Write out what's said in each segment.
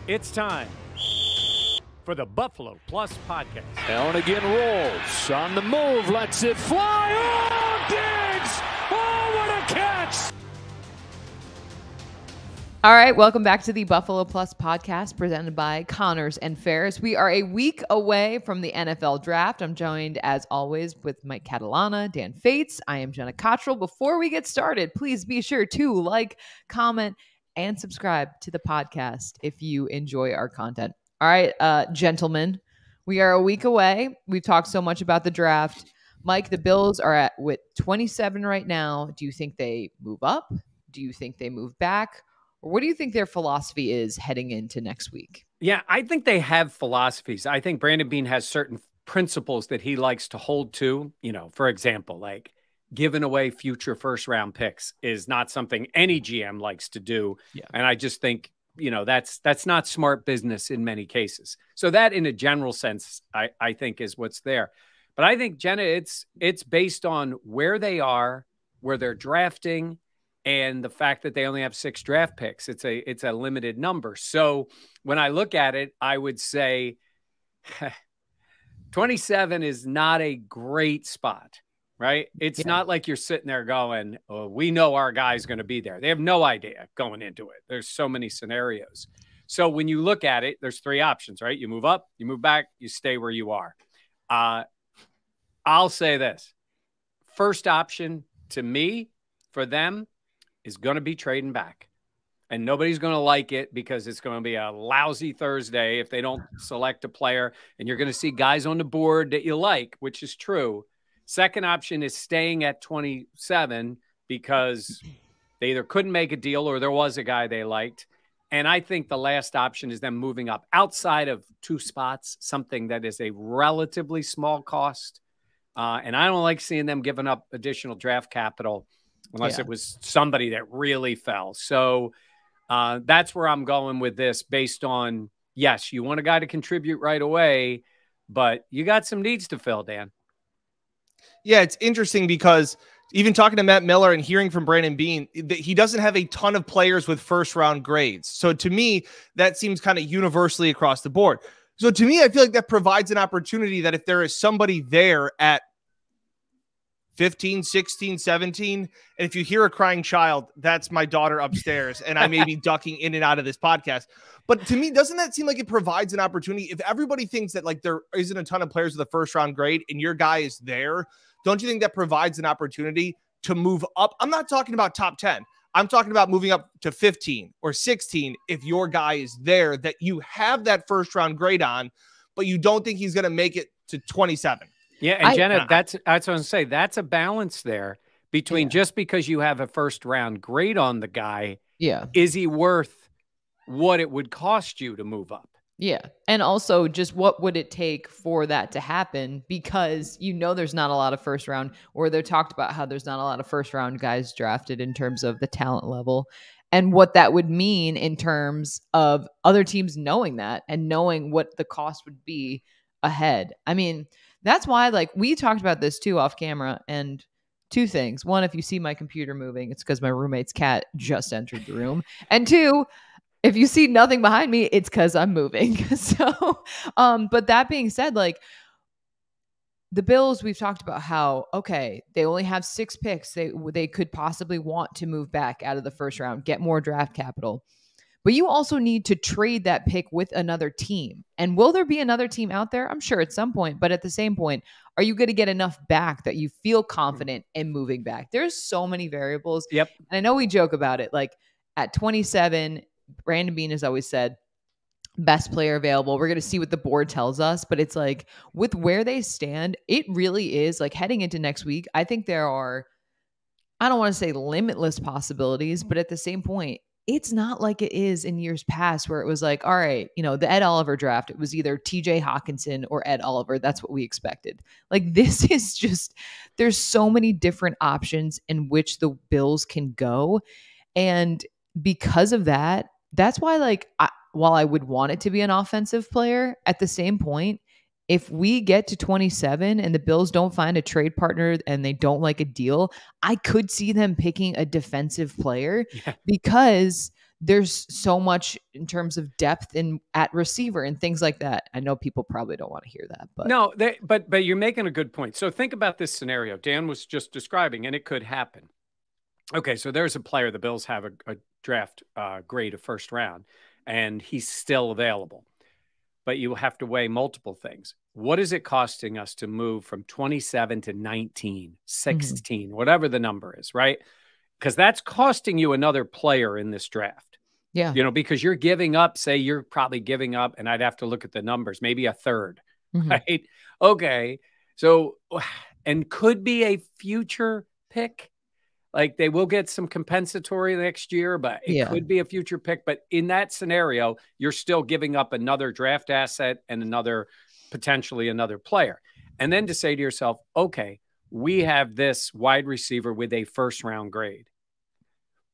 It's time for the Buffalo Plus podcast. Allen again rolls on the move, lets it fly. Oh, Diggs! Oh, what a catch! All right, welcome back to the Buffalo Plus podcast presented by Connors and Ferris. We are a week away from the NFL draft. I'm joined, as always, with Mike Catalana, Dan Fates. I am Jenna Cottrell. Before we get started, please be sure to like, comment, and subscribe to the podcast if you enjoy our content. All right, gentlemen, we are a week away. We've talked so much about the draft. Mike, the Bills are at 27 right now. Do you think they move up? Do you think they move back? Or what do you think their philosophy is heading into next week? Yeah, I think they have philosophies. I think Brandon Beane has certain principles that he likes to hold to. You know, for example, like giving away future first-round picks is not something any GM likes to do. Yeah. And I just think, you know, that's not smart business in many cases. So that in a general sense, I think is what's there. But I think, Jenna, it's based on where they are, where they're drafting, and the fact that they only have 6 draft picks. It's a limited number. So when I look at it, I would say 27 is not a great spot, right? It's not like you're sitting there going, oh, we know our guy's going to be there. They have no idea going into it. There's so many scenarios. So when you look at it, there's 3 options, right? You move up, you move back, you stay where you are. I'll say this. First option to me for them is going to be trading back. And nobody's going to like it because it's going to be a lousy Thursday if they don't select a player. And you're going to see guys on the board that you like, which is true. Second option is staying at 27 because they either couldn't make a deal or there was a guy they liked. And I think the last option is them moving up outside of 2 spots, something that is a relatively small cost. And I don't like seeing them giving up additional draft capital unless it was somebody that really fell. So that's where I'm going with this based on, yes, you want a guy to contribute right away, but you got some needs to fill, Dan. Yeah, it's interesting because even talking to Matt Miller and hearing from Brandon Beane, he doesn't have a ton of players with first-round grades. So to me, that seems kind of universally across the board. So to me, I feel like that provides an opportunity that if there is somebody there at 15, 16, 17. And if you hear a crying child, that's my daughter upstairs. And I may be ducking in and out of this podcast. But to me, doesn't that seem like it provides an opportunity? If everybody thinks that like there isn't a ton of players with a first round grade and your guy is there, don't you think that provides an opportunity to move up? I'm not talking about top 10. I'm talking about moving up to 15 or 16 if your guy is there that you have that first round grade on, but you don't think he's going to make it to 27. Yeah, and Jenna, that's what I was going to say. That's a balance there between just because you have a first-round grade on the guy, is he worth what it would cost you to move up? Yeah, and also just what would it take for that to happen? Because you know there's not a lot of first-round, or they're talked about how there's not a lot of first-round guys drafted in terms of the talent level, and what that would mean in terms of other teams knowing that and knowing what the cost would be ahead. I mean, that's why, like, we talked about this too off camera, and 2 things. 1, if you see my computer moving, it's because my roommate's cat just entered the room. And 2, if you see nothing behind me, it's because I'm moving. So, but that being said, like, the Bills, we've talked about how, okay, they only have 6 picks. They could possibly want to move back out of the first round, get more draft capital. But you also need to trade that pick with another team. And will there be another team out there? I'm sure at some point. But at the same point, are you going to get enough back that you feel confident in moving back? There's so many variables. Yep. And I know we joke about it. Like at 27, Brandon Beane has always said, best player available. We're going to see what the board tells us. But it's like with where they stand, it really is like heading into next week. I think there are, I don't want to say limitless possibilities, but at the same point, it's not like it is in years past where it was like, all right, you know, the Ed Oliver draft, it was either TJ Hawkinson or Ed Oliver. That's what we expected. Like this is just, there's so many different options in which the Bills can go. And because of that, that's why like, while I would want it to be an offensive player, at the same point, if we get to 27 and the Bills don't find a trade partner and they don't like a deal, I could see them picking a defensive player because there's so much in terms of depth at receiver and things like that. I know people probably don't want to hear that, but no, but you're making a good point. So think about this scenario Dan was just describing, and it could happen. Okay, so there's a player the Bills have a draft grade of first round, and he's still available. But you have to weigh multiple things. What is it costing us to move from 27 to 19, 16, whatever the number is, right? Because that's costing you another player in this draft. Yeah. You know, because you're giving up, say you're probably giving up, and I'd have to look at the numbers, maybe a third, right? Okay. So, and could be a future pick. Like they will get some compensatory next year, but it could be a future pick. But in that scenario, you're still giving up another draft asset and potentially another player. And then to say to yourself, okay, we have this wide receiver with a first round grade.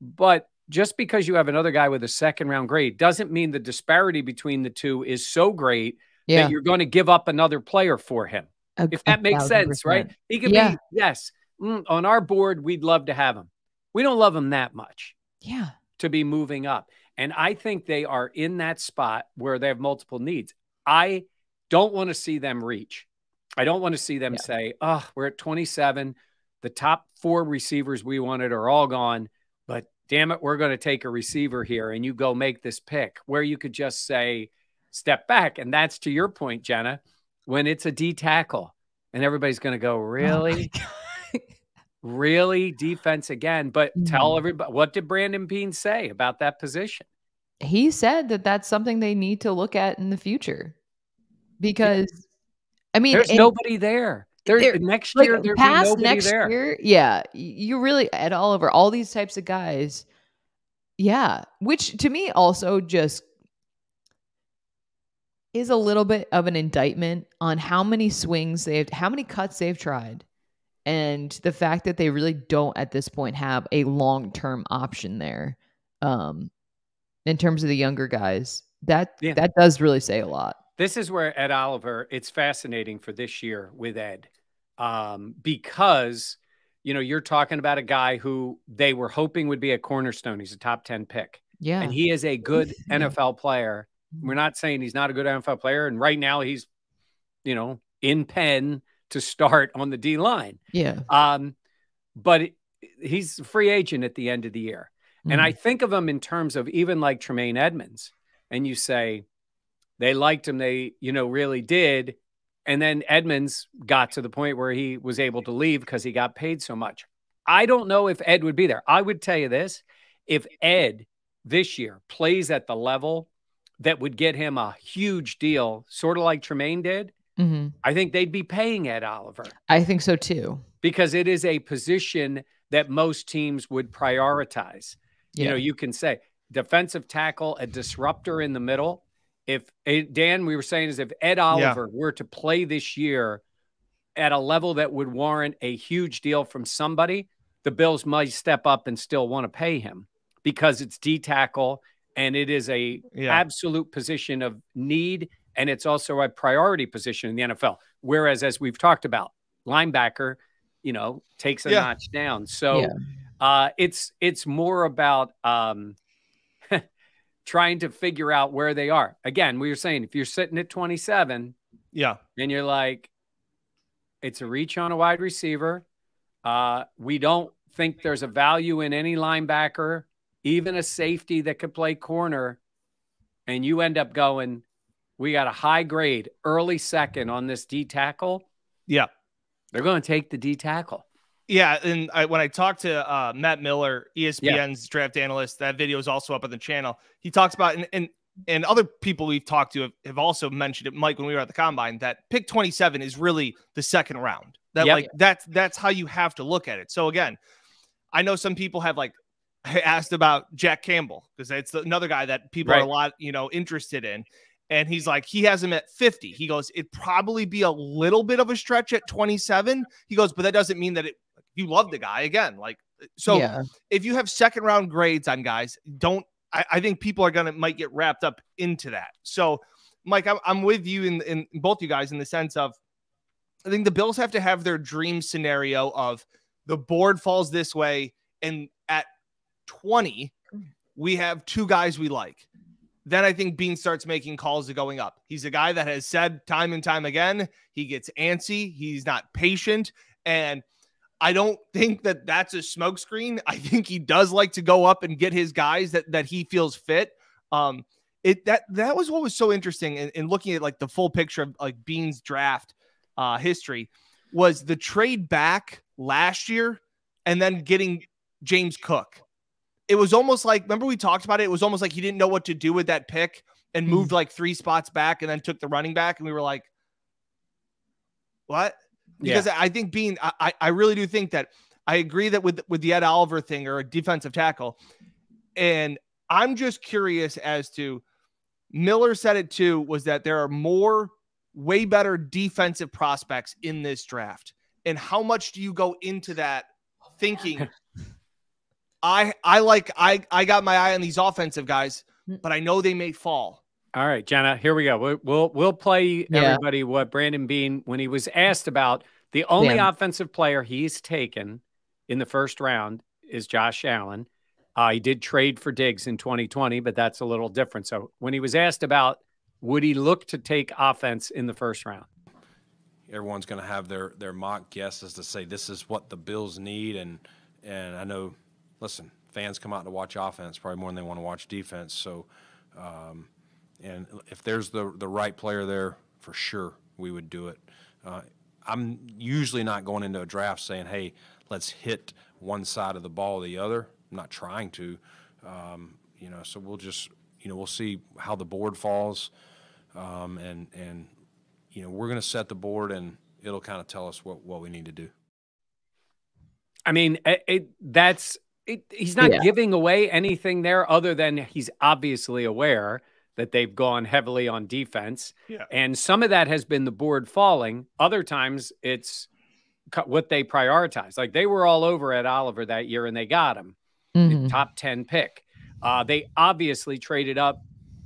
But just because you have another guy with a second round grade doesn't mean the disparity between the two is so great that you're going to give up another player for him. If that makes sense, right? He could be, yes. On our board, we'd love to have him. We don't love him that much. Yeah. To be moving up. And I think they are in that spot where they have multiple needs. I don't want to see them reach. I don't want to see them say, oh, we're at 27. The top 4 receivers we wanted are all gone. But damn it, we're going to take a receiver here and you go make this pick, where you could just say, step back. And that's to your point, Jenna, when it's a D tackle and everybody's going to go, really? Really? Defense again? But tell everybody, what did Brandon Beane say about that position? He said that that's something they need to look at in the future because, I mean, there's nobody there. Next year, there'll be nobody there. Year, you really, Ed Oliver, all these types of guys. Yeah. Which to me also just is a little bit of an indictment on how many swings how many cuts they've tried. And the fact that they really don't at this point have a long-term option there in terms of the younger guys, that does really say a lot. This is where Ed Oliver, it's fascinating for this year with Ed because, you know, you're talking about a guy who they were hoping would be a cornerstone. He's a top 10 pick. Yeah. And he is a good NFL player. We're not saying he's not a good NFL player. And right now he's, you know, in pen to start on the D line. Yeah. But he's a free agent at the end of the year. And I think of him in terms of even like Tremaine Edmonds. And you say, they liked him. They, you know, really did. And then Edmonds got to the point where he was able to leave because he got paid so much. I don't know if Ed would be there. I would tell you this. If Ed this year plays at the level that would get him a huge deal, sort of like Tremaine did, I think they'd be paying Ed Oliver. I think so too. Because it is a position that most teams would prioritize. You know, you can say defensive tackle, a disruptor in the middle. If Dan, we were saying is if Ed Oliver were to play this year at a level that would warrant a huge deal from somebody, the Bills might step up and still want to pay him because it's D tackle and it is a absolute position of need. And it's also a priority position in the NFL. Whereas, as we've talked about, linebacker, you know, takes a notch down. So it's more about trying to figure out where they are. Again, we were saying, if you're sitting at 27 and you're like, it's a reach on a wide receiver. We don't think there's a value in any linebacker, even a safety that could play corner. And you end up going, we got a high grade early second on this D tackle. Yeah. They're going to take the D tackle. Yeah. And when I talked to Matt Miller, ESPN's draft analyst, that video is also up on the channel. He talks about, and other people we've talked to have also mentioned it, Mike, when we were at the combine, that pick 27 is really the second round. That's how you have to look at it. So again, I know some people have asked about Jack Campbell because it's another guy that people are a lot, interested in. And he's like, he has him at 50. He goes, it'd probably be a little bit of a stretch at 27. He goes, but that doesn't mean that you love the guy again. If you have second round grades on guys, I think people are might get wrapped up into that. So Mike, I'm with you in both you guys in the sense of, I think the Bills have to have their dream scenario of the board falls this way. And at 20, we have two guys we like. Then I think Beane starts making calls to going up. He's a guy that has said time and time again, he gets antsy. He's not patient. And I don't think that that's a smokescreen. I think he does like to go up and get his guys that he feels fit. That was what was so interesting in looking at like the full picture of like Beane's draft history was the trade back last year and then getting James Cook. It was almost like, remember we talked about it? It was almost like he didn't know what to do with that pick and moved like 3 spots back and then took the running back. And we were like, what? Because I think Beane, I really do think that I agree that with the Ed Oliver thing or a defensive tackle. And I'm just curious as to, Miller said it too, was that there are more way better defensive prospects in this draft. And how much do you go into that thinking, I got my eye on these offensive guys, but I know they may fall. All right, Jenna, here we go. We'll play everybody what Brandon Beane, when he was asked about the only offensive player he's taken in the first round is Josh Allen. He did trade for Diggs in 2020, but that's a little different. So when he was asked about would he look to take offense in the first round? Everyone's going to have their mock guesses to say this is what the Bills need. And I know, listen, fans come out to watch offense probably more than they want to watch defense. So, and if there's the right player there, for sure we would do it. I'm usually not going into a draft saying, hey, let's hit one side of the ball or the other. I'm not trying to, so we'll just, we'll see how the board falls. And we're going to set the board and it'll kind of tell us what we need to do. I mean, he's not giving away anything there other than he's obviously aware that they've gone heavily on defense. Yeah. And some of that has been the board falling. Other times it's what they prioritize. Like they were all over Ed Oliver that year and they got him. Top 10 pick. They obviously traded up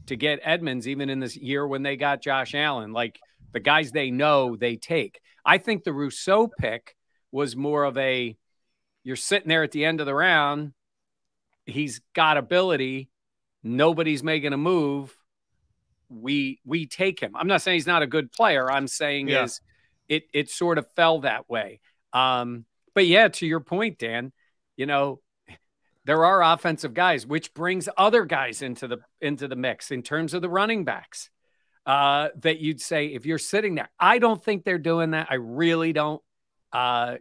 to get Edmonds even in this year when they got Josh Allen. Like the guys they know they take. I think the Rousseau pick was more of a, you're sitting there at the end of the round. He's got ability. Nobody's making a move. We take him. I'm not saying he's not a good player. I'm saying it sort of fell that way. But yeah, to your point, Dan, there are offensive guys, which brings other guys into the mix in terms of the running backs that you'd say if you're sitting there. I don't think they're doing that. I really don't. Dan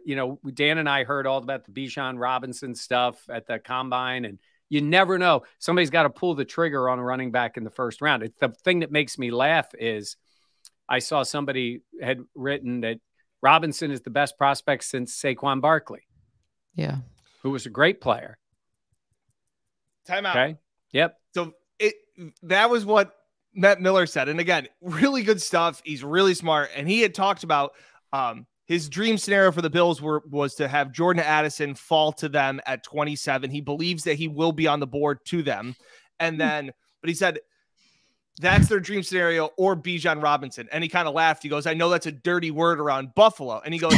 and I heard all about the Bijan Robinson stuff at the combine, and you never know. Somebody's got to pull the trigger on a running back in the first round. It's the thing that makes me laugh is I saw somebody had written that Robinson is the best prospect since Saquon Barkley. Yeah. Who was a great player. Timeout. Okay. Yep. So that was what Matt Miller said. And again, really good stuff. He's really smart. And he had talked about his dream scenario for the Bills was to have Jordan Addison fall to them at 27. He believes that he will be on the board to them. And then, but he said that's their dream scenario or Bijan Robinson. And he kind of laughed. He goes, I know that's a dirty word around Buffalo. And he goes,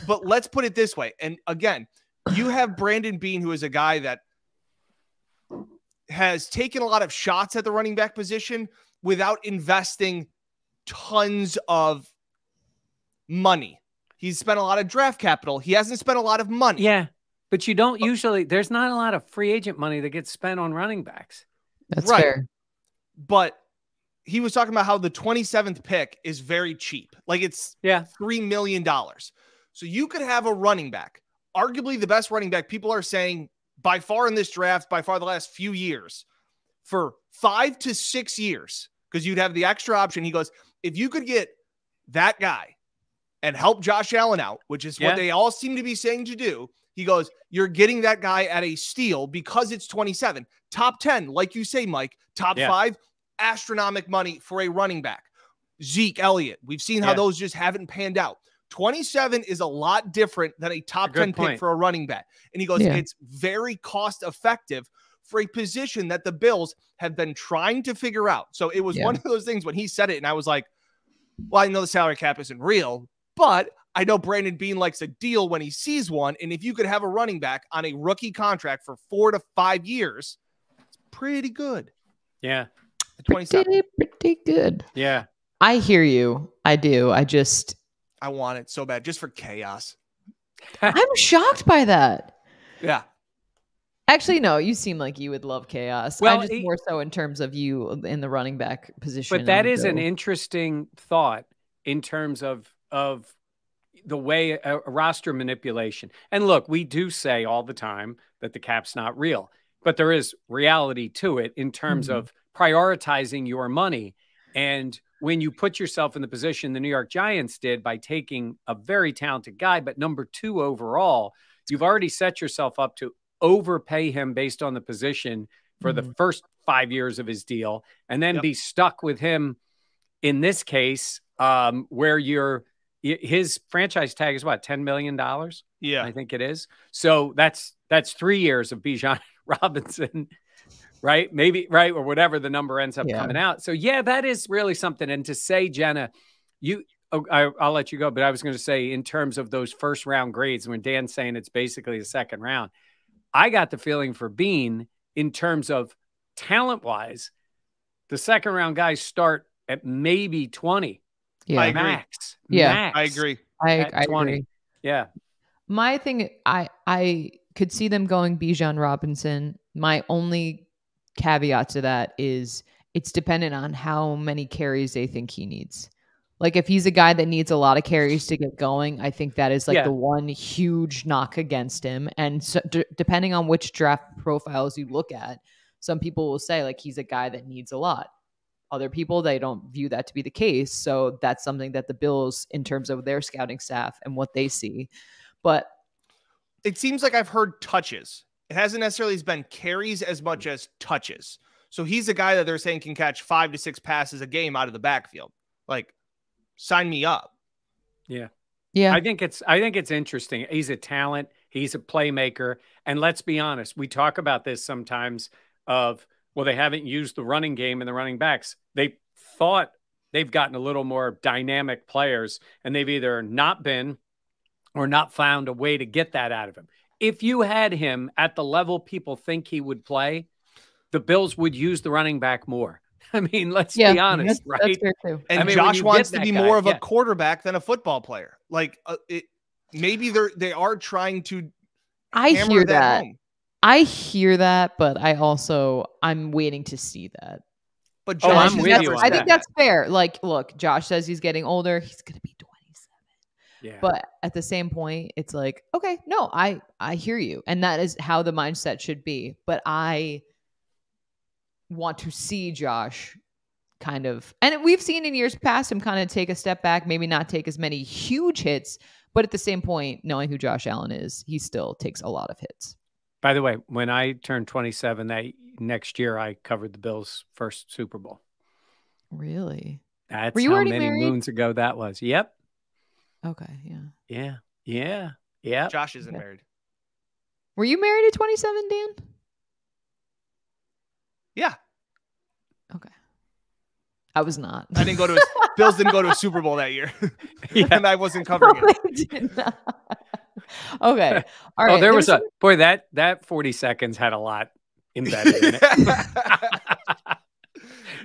but let's put it this way. And again, you have Brandon Beane, who is a guy that has taken a lot of shots at the running back position without investing tons of money. He's spent a lot of draft capital. He hasn't spent a lot of money. Yeah, but you don't usually, there's not a lot of free agent money that gets spent on running backs. That's right. Fair. But he was talking about how the 27th pick is very cheap. Like it's $3 million. So you could have a running back, arguably the best running back people are saying by far in this draft, by far the last few years, for 5 to 6 years, because you'd have the extra option. He goes, if you could get that guy and help Josh Allen out, which is what they all seem to be saying to do, he goes, you're getting that guy at a steal because it's 27. Top 10, like you say, Mike, top 5, astronomical money for a running back. Zeke Elliott, we've seen how those just haven't panned out. 27 is a lot different than a top 10 pick for a running back. And he goes, it's very cost effective for a position that the Bills have been trying to figure out. So it was one of those things when he said it, and I was like, well, I know the salary cap isn't real, but I know Brandon Beane likes a deal when he sees one. And if you could have a running back on a rookie contract for 4 to 5 years, pretty good. Yeah. At 27. Pretty good. Yeah. I hear you. I do. I want it so bad just for chaos. I'm shocked by that. Yeah. Actually, no, you seem like you would love chaos. Well, I'm just more so in terms of you in the running back position. But that is an interesting thought in terms of the way roster manipulation. And look, we do say all the time that the cap's not real, but there is reality to it in terms of prioritizing your money. And when you put yourself in the position the New York Giants did by taking a very talented guy, but number 2 overall, you've already set yourself up to overpay him based on the position for the first 5 years of his deal, and then be stuck with him in this case, where his franchise tag is what, $10 million? Yeah, I think it is. So that's 3 years of Bijan Robinson, right? Maybe, right, or whatever the number ends up coming out. So yeah, that is really something. And to say, Jenna, I'll let you go, but I was going to say in terms of those first round grades, when Dan's saying it's basically the second round, I got the feeling for Bean in terms of talent-wise, the second round guys start at maybe 20. Yeah, I agree. Max. Yeah, max I agree. I 20. agree. Yeah. My thing, I could see them going Bijan Robinson. My only caveat to that is it's dependent on how many carries they think he needs. Like if he's a guy that needs a lot of carries to get going, I think that is like the one huge knock against him. And so, depending on which draft profiles you look at, some people will say like he's a guy that needs a lot. Other people, they don't view that to be the case. So that's something that the Bills, in terms of their scouting staff and what they see. But it seems like I've heard touches. It hasn't necessarily been carries as much as touches. So he's a guy that they're saying can catch 5 to 6 passes a game out of the backfield. Like, sign me up. Yeah. Yeah. I think it's interesting. He's a talent. He's a playmaker. And let's be honest, we talk about this sometimes of, well, they haven't used the running game and the running backs. They thought they've gotten a little more dynamic players, and they've either not been or not found a way to get that out of him. If you had him at the level people think he would play, the Bills would use the running back more. I mean, let's be honest, right? That's fair too. And Josh wants to be more of a quarterback than a football player. Like, maybe they are trying to. I hear that. I hear that, but I'm waiting to see that. But Josh, I'm with you. I think that's fair. Like, look, Josh says he's getting older. He's going to be 27. Yeah. But at the same point, it's like, okay, no, I hear you. And that is how the mindset should be. But I want to see Josh kind of, and we've seen in years past him kind of take a step back, maybe not take as many huge hits, but at the same point, knowing who Josh Allen is, he still takes a lot of hits. By the way, when I turned 27 that next year, I covered the Bills' first Super Bowl. Really? That's Were you how already many married? moons ago that was. Yep. Okay, yeah. Yeah. Josh isn't married. Were you married at 27, Dan? Yeah. Okay. I was not. I didn't go to Bills didn't go to a Super Bowl that year. And I wasn't covering it. Okay. All right. There was that 40 seconds had a lot embedded in it.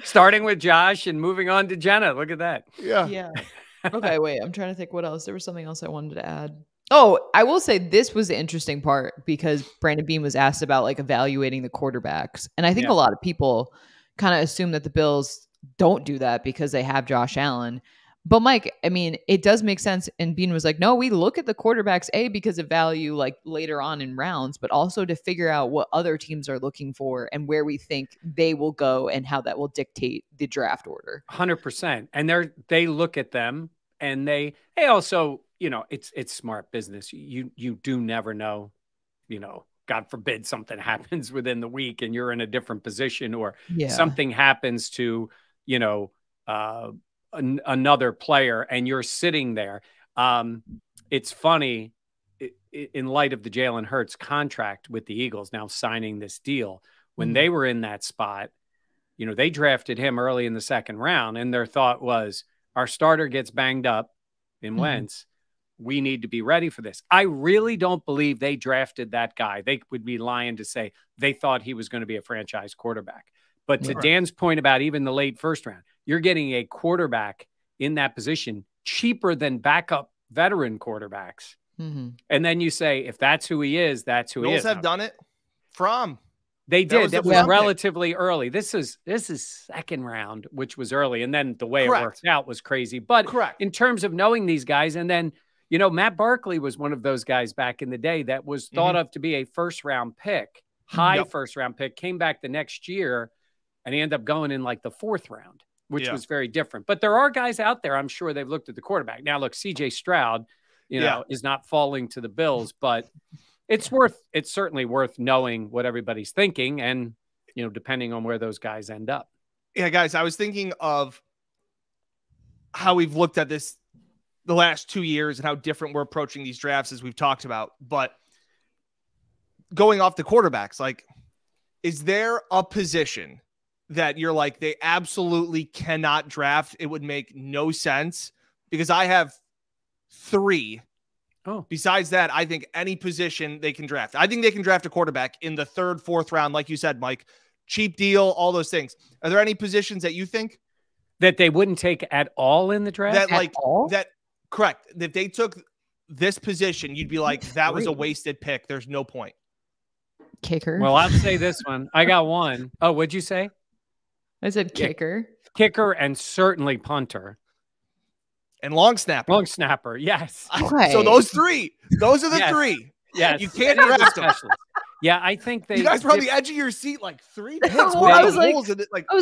Starting with Josh and moving on to Jenna. Look at that. Yeah. Okay, wait. I'm trying to think what else. There was something else I wanted to add. Oh, I will say this was the interesting part because Brandon Beane was asked about like evaluating the quarterbacks. And I think a lot of people kind of assume that the Bills don't do that because they have Josh Allen. But Mike, I mean, it does make sense. And Beane was like, no, we look at the quarterbacks, because of value, like later on in rounds, but also to figure out what other teams are looking for and where we think they will go and how that will dictate the draft order. 100%. And they look at them and they also, it's smart business. You do never know, God forbid something happens within the week and you're in a different position or something happens to, another player and you're sitting there. It's funny in light of the Jalen Hurts contract with the Eagles now signing this deal, when they were in that spot, they drafted him early in the second round and their thought was our starter gets banged up in Wentz. we need to be ready for this. I really don't believe they drafted that guy. They would be lying to say they thought he was going to be a franchise quarterback. But to Dan's point about even the late first round, you're getting a quarterback in that position cheaper than backup veteran quarterbacks. Mm-hmm. And then you say, if that's who he is, that's who he is. Bills have done it. They did. That was pick. relatively early. This is second round, which was early. And then the way it worked out was crazy. But in terms of knowing these guys, and then, you know, Matt Barkley was one of those guys back in the day that was thought of to be a first round pick, high first round pick, came back the next year, and he ended up going in like the fourth round, which was very different. But there are guys out there, I'm sure they've looked at the quarterback. Now, look, CJ Stroud, you know, is not falling to the Bills, but it's certainly worth knowing what everybody's thinking, and, you know, depending on where those guys end up. Yeah, guys, I was thinking of how we've looked at this the last 2 years and how different we're approaching these drafts, as we've talked about. But going off the quarterbacks, like, is there a position that you're like, they absolutely cannot draft? It would make no sense, because I have 3. Oh, besides that, I think any position they can draft. I think they can draft a quarterback in the 3rd, 4th round, like you said, Mike. Cheap deal, all those things. Are there any positions that you think that they wouldn't take at all in the draft? Correct. If they took this position, you'd be like, that was a wasted pick. There's no point. Kicker. Well, I'll say this one. I got one. Oh, what'd you say? I said kicker. Kicker and certainly punter. And long snapper. Long snapper, yes. Okay. So those are the 3. Yes. You can't draft them. Yeah, I think they. You guys were on the edge of your seat, like 3 picks. Well, I was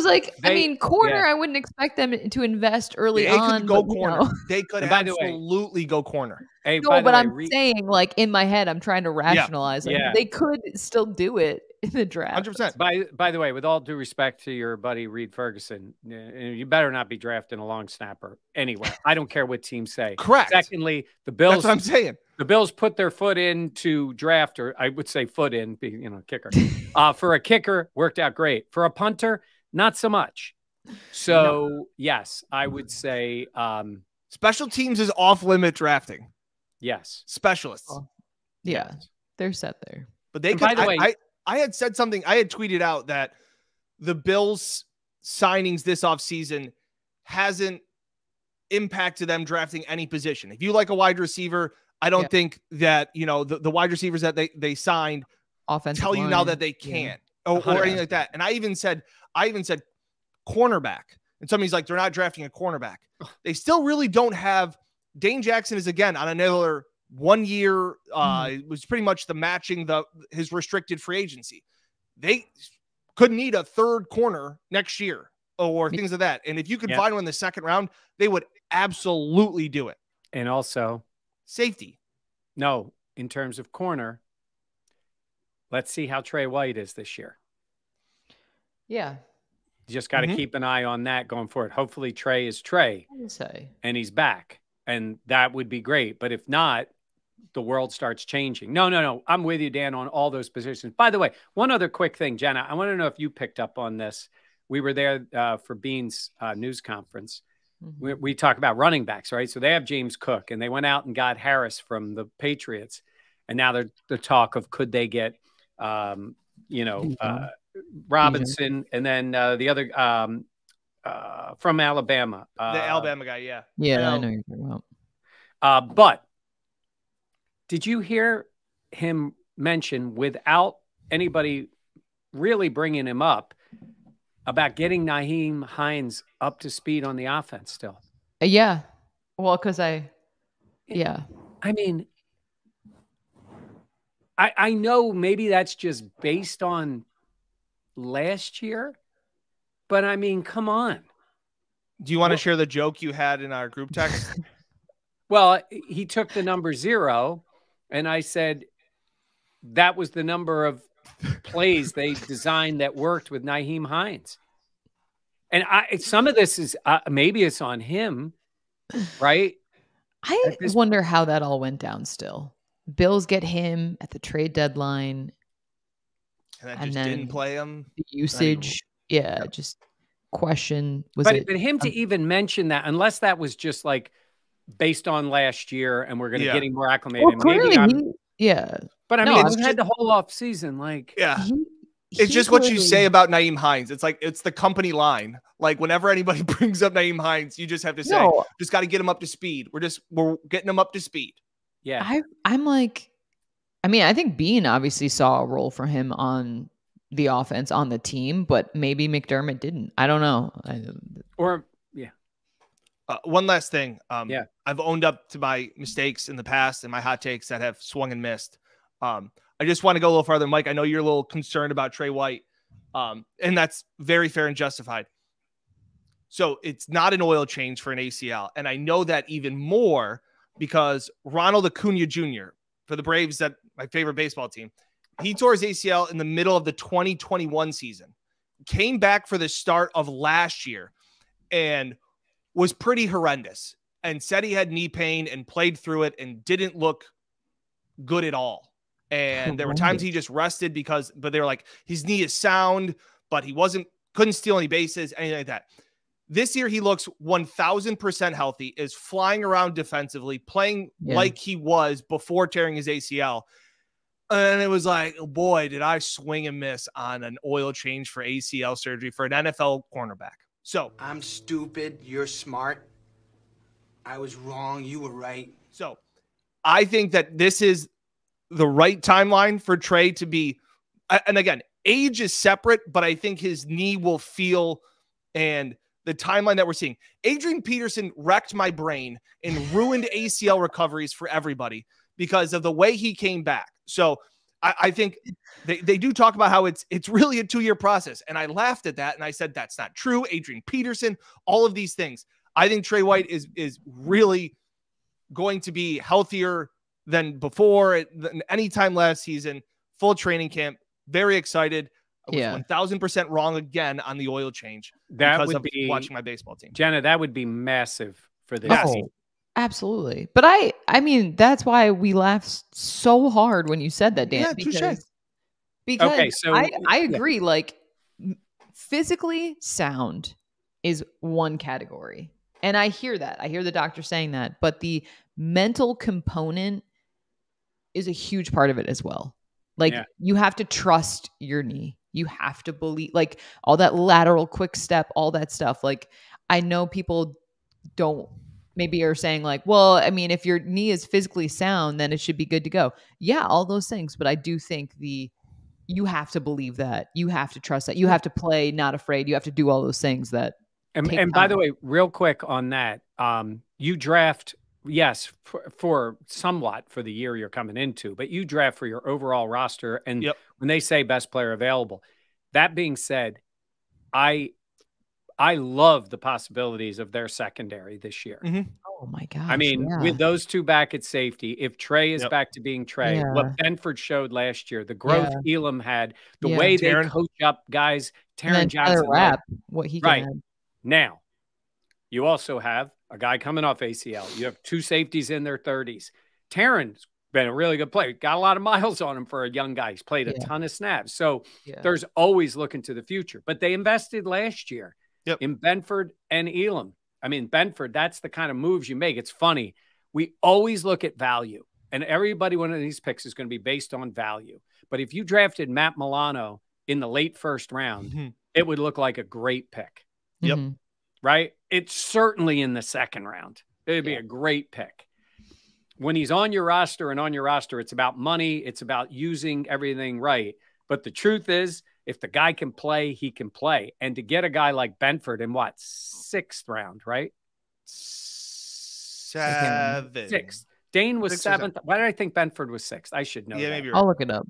like, I mean, corner. Yeah. I wouldn't expect them to invest early they on. Could go but, corner. You know. They could And by the way- absolutely go corner. Hey, No, by the but way, I'm saying, like, in my head, I'm trying to rationalize. Like, Yeah. they could still do it in the draft. 100%. By the way, with all due respect to your buddy Reed Ferguson, you better not be drafting a long snapper anywhere. I don't care what teams say. Correct. Secondly, the Bills. That's what I'm saying. The Bills put their foot in to draft, or I would say foot in, you know, kicker. For a kicker, worked out great. For a punter, not so much. So, yes, I would say special teams is off-limit drafting. Yes. Specialists. Yeah, they're set there. But they could, by the way, I had said something. I had tweeted out that the Bills signings this offseason hasn't impacted them drafting any position. If you like a wide receiver, I don't think that, you know, the wide receivers that they signed Offensive tell you line. now that they can't or anything like that. And I even said cornerback. And somebody's like, they're not drafting a cornerback. They still really don't have. Dane Jackson is again on another 1 year. It was pretty much the matching his restricted free agency. They could need a 3rd corner next year or things of that. And if you could find one in the 2nd round, they would absolutely do it. And also safety. No, in terms of corner, let's see how Trey White is this year. Yeah. You just got to keep an eye on that going forward. Hopefully Trey is Trey and he's back, and that would be great. But if not, the world starts changing. No. I'm with you, Dan, on all those positions. By the way, one other quick thing, Jenna, I want to know if you picked up on this. We were there for Bean's news conference. We talk about running backs, right? So they have James Cook, and they went out and got Harris from the Patriots. And now they're the talk of, could they get, Robinson, and then the other from Alabama. The Alabama guy, yeah. Yeah, I know you're talking about. But did you hear him mention, without anybody really bringing him up, about getting Nyheim Hines up to speed on the offense still? Yeah. Well, because I mean, I know maybe that's just based on last year, but I mean, come on. Do you want to share the joke you had in our group text? Well, he took the number 0, and I said that was the number of plays they designed that worked with Nyheim Hines. And some of this is maybe it's on him, right? I wonder how that all went down still. Bills get him at the trade deadline. And then didn't play him. The usage, just question. But him to even mention that, unless that was just like based on last year, and we're going to Yeah. get him more acclimated. Well, clearly, yeah. But I No, mean, it's we had the whole off seison. Like, Yeah. He It's just what you clearly- say about Nyheim Hines. It's like, it's the company line. Like whenever anybody brings up Nyheim Hines, you just have to say, No. just got to get him up to speed. We're getting him up to speed. yeah, I'm like, I mean, I think Bean obviously saw a role for him on the offense on the team, but maybe McDermott didn't. I don't know. or yeah, One last thing. Yeah. I've owned up to my mistakes in the past and my hot takes that have swung and missed. I just want to go a little farther. Mike, I know you're a little concerned about Trey White, and that's very fair and justified. So it's not an oil change for an ACL. And I know that even more because Ronald Acuna Jr. for the Braves, that my favorite baseball team, he tore his ACL in the middle of the 2021 season, came back for the start of last year, and was pretty horrendous and said he had knee pain and played through it and didn't look good at all. And there were times he just rested but they were like, his knee is sound, but he couldn't steal any bases, anything like that. This year, he looks 1000% healthy, is flying around defensively, playing like he was before tearing his ACL. And it was like, oh boy, did I swing and miss on an oil change for ACL surgery for an NFL cornerback. So I'm stupid. You're smart. I was wrong. You were right. So I think that this is the right timeline for Trey to be. And again, age is separate, but I think his knee will feel and the timeline that we're seeing. Adrian Peterson wrecked my brain and ruined ACL recoveries for everybody because of the way he came back. So I think they do talk about how it's really a 2-year process. And I laughed at that. And I said, that's not true. Adrian Peterson, all of these things. I think Trey White is really going to be healthier than before, than any time last season. Full training camp. Very excited. I was 1000% wrong again on the oil change because of watching my baseball team. Jenna, that would be massive for this team. Absolutely. But I mean, that's why we laughed so hard when you said that, Dan. Yeah, because okay, so I agree. Like, physically sound is one category. And I hear that. I hear the doctor saying that. But the mental component is a huge part of it as well. Like, you have to trust your knee. You have to believe, like, all that lateral quick step, all that stuff. Like, I know people don't maybe are saying like, well, I mean, if your knee is physically sound, then it should be good to go. Yeah, all those things. But I do think you have to believe that. You have to trust that. You have to play not afraid. You have to do all those things that. And by the way, real quick on that, you draft, yes, for somewhat for the year you're coming into, but you draft for your overall roster. And when they say best player available, that being said, I love the possibilities of their secondary this year. Mm-hmm. Oh my gosh. I mean, with those two back at safety, if Trey is back to being Trey, what Benford showed last year, the growth Elam had, the way they coach up guys, Taron Johnson. What he can add. Now, you also have a guy coming off ACL. You have two safeties in their 30s. Taron's been a really good player. Got a lot of miles on him for a young guy. He's played a ton of snaps. So there's always looking to the future. But they invested last year in Benford and Elam. I mean, Benford, that's the kind of moves you make. It's funny. We always look at value. And everybody, one of these picks is going to be based on value. But if you drafted Matt Milano in the late first round, it would look like a great pick. Yep. Right? It's certainly in the second round. It'd be a great pick. When he's on your roster and on your roster, it's about money. It's about using everything right. But the truth is, if the guy can play, he can play. And to get a guy like Benford in what? 6th round, right? 6th. Dane was 7th. Why did I think Benford was 6th? I should know. Yeah, maybe I'll look it up.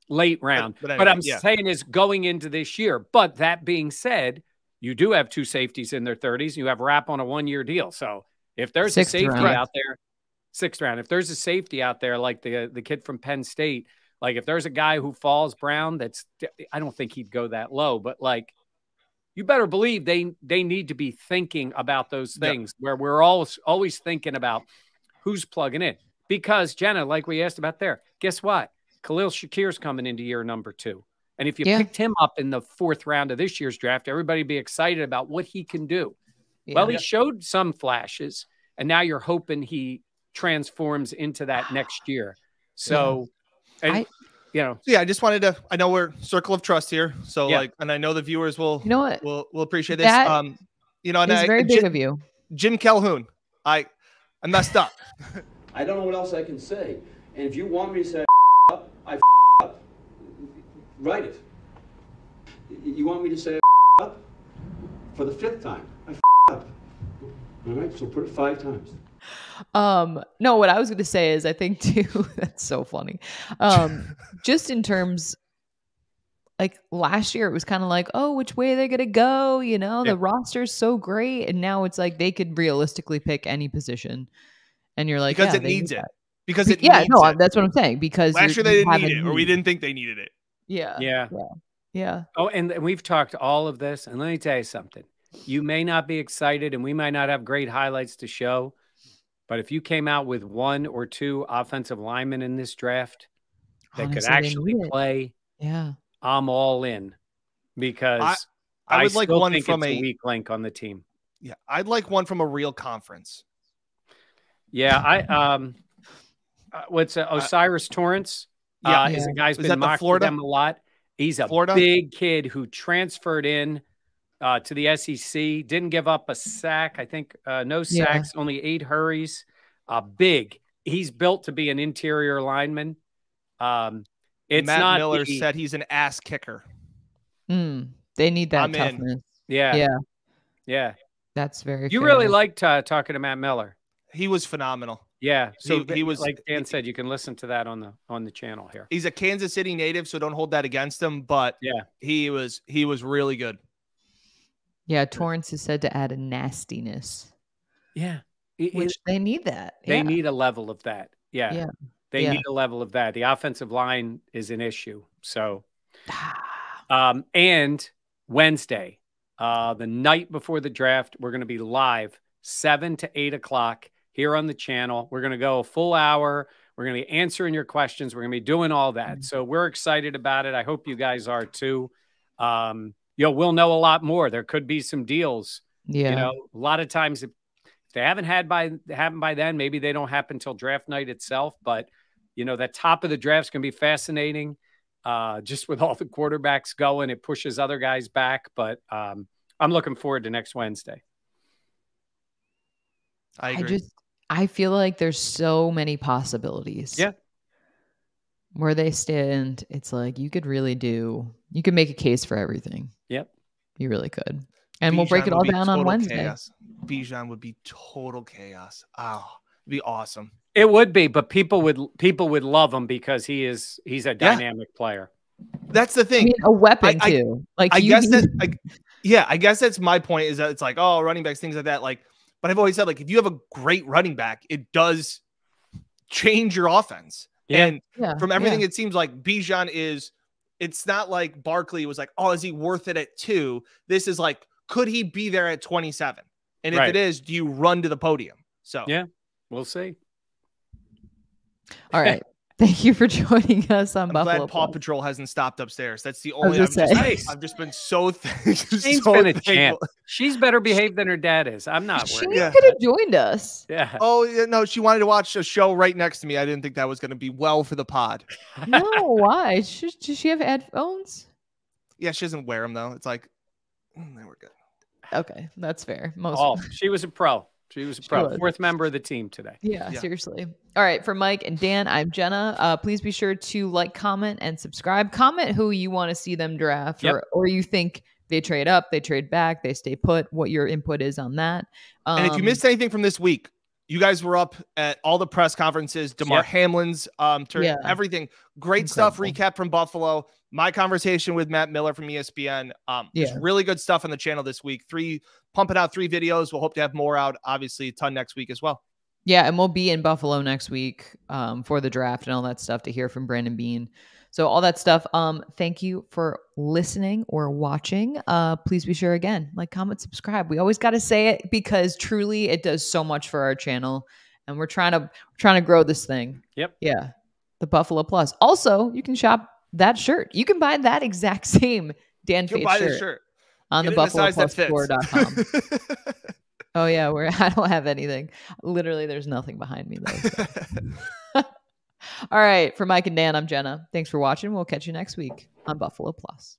Late round. But anyway, I'm saying is going into this year. But that being said, you do have two safeties in their 30s. You have Rapp on a 1-year deal. So if there's a safety out there, 6th round, if there's a safety out there like the kid from Penn State, like if there's a guy who falls Brown, I don't think he'd go that low, but like you better believe they need to be thinking about those things where we're always thinking about who's plugging in. Because Jenna, like we asked about there, guess what? Khalil Shakir's coming into year number 2. And if you picked him up in the 4th round of this year's draft, everybody would be excited about what he can do. Yeah. Well, he showed some flashes. and now you're hoping he transforms into that next year. So, and I just wanted to. I know we're circle of trust here, so and I know the viewers will. You know what? Will appreciate this. That and is very big of you, Jim Calhoun. I messed up. I don't know what else I can say. And if you want me to say up, I up. Write it. You want me to say up for the 5th time? I up. All right, so put it 5 times. No, what I was going to say is I think too, that's so funny. Just in terms, like last year, it was kind of like, oh, which way are they going to go? The roster's so great. And now it's like they could realistically pick any position. And you're like, because it needs it. Because it needs it. That's what I'm saying. Because last year they didn't need it, or we didn't think they needed it. Yeah. Oh, and we've talked all of this. And let me tell you something. You may not be excited and we might not have great highlights to show. But if you came out with 1 or 2 offensive linemen in this draft that could actually play, I'm all in, because I would like one think from it's a weak link on the team. Yeah, I'd like one from a real conference. Yeah, what's Osiris Torrance? Is a guy's been mocked for them a lot. He's a big kid who transferred in to the SEC, didn't give up a sack. I think no sacks, only 8 hurries. Big. He's built to be an interior lineman. Matt Miller said he's an ass kicker. They need that toughness. Yeah. That's very. You really liked talking to Matt Miller. He was phenomenal. Yeah. So he was, like Dan said, you can listen to that on the channel here. He's a Kansas City native, so don't hold that against him. But he was really good. Yeah, Torrance is said to add a nastiness. Yeah. Which they need that. They need a level of that. Yeah. They need a level of that. The offensive line is an issue. So, and Wednesday, the night before the draft, we're going to be live 7 to 8 o'clock here on the channel. We're going to go a full hour. We're going to be answering your questions. We're going to be doing all that. So we're excited about it. I hope you guys are too. We'll know a lot more. There could be some deals. A lot of times if they haven't happened by then, maybe they don't happen until draft night itself. But, that top of the draft is going to be fascinating. Just with all the quarterbacks going, it pushes other guys back. But I'm looking forward to next Wednesday. I agree. I feel like there's so many possibilities. Yeah. Where they stand, it's like you could make a case for everything. Yep. You really could. And we'll break it all down on Wednesday. Chaos. Bijan would be total chaos. Oh, it'd be awesome. It would be, but people would love him because he's a dynamic player. That's the thing. A weapon too. I guess that's my point, is that it's like, oh, running backs, things like that. Like, but I've always said, like, if you have a great running back, it does change your offense. Yeah. And from everything, it seems like Bijan is. It's not like Barkley was like, oh, is he worth it at 2? This is like, could he be there at 27? And if it is, do you run to the podium? So we'll see. All right. Thank you for joining us on Buffalo. Glad Paw Patrol hasn't stopped upstairs. That's the only. I've just been so. She's been a champ. She's better behaved than her dad is. I'm not worried. She could have joined us. Yeah. Oh no, she wanted to watch a show right next to me. I didn't think that was going to be well for the pod. No, why? Does she have headphones? Yeah, she doesn't wear them though. It's like, they were good. Okay, that's fair. She was a pro. She was a pro. 4th member of the team today. Yeah, seriously. All right, for Mike and Dan, I'm Jenna. Please be sure to like, comment, and subscribe. Comment who you want to see them draft, or you think they trade up, they trade back, they stay put, what your input is on that. And if you missed anything from this week, you guys were up at all the press conferences, DeMar Hamlin's turn, everything. Great stuff. Recap from Buffalo. My conversation with Matt Miller from ESPN. There's really good stuff on the channel this week. Pumping out 3 videos. We'll hope to have more out, obviously, a ton next week as well. Yeah, and we'll be in Buffalo next week for the draft and all that stuff to hear from Brandon Beane. So all that stuff. Thank you for listening or watching. Please be sure, again, like, comment, subscribe. We always got to say it because truly it does so much for our channel, and we're trying to grow this thing. Yep. Yeah. The Buffalo Plus. Also, you can shop that shirt. You can buy that exact same Dan Fate shirt on the BuffaloPlusStore.com. Oh yeah, I don't have anything. Literally, there's nothing behind me though. So. All right, for Mike and Dan, I'm Jenna. Thanks for watching. We'll catch you next week on Buffalo Plus.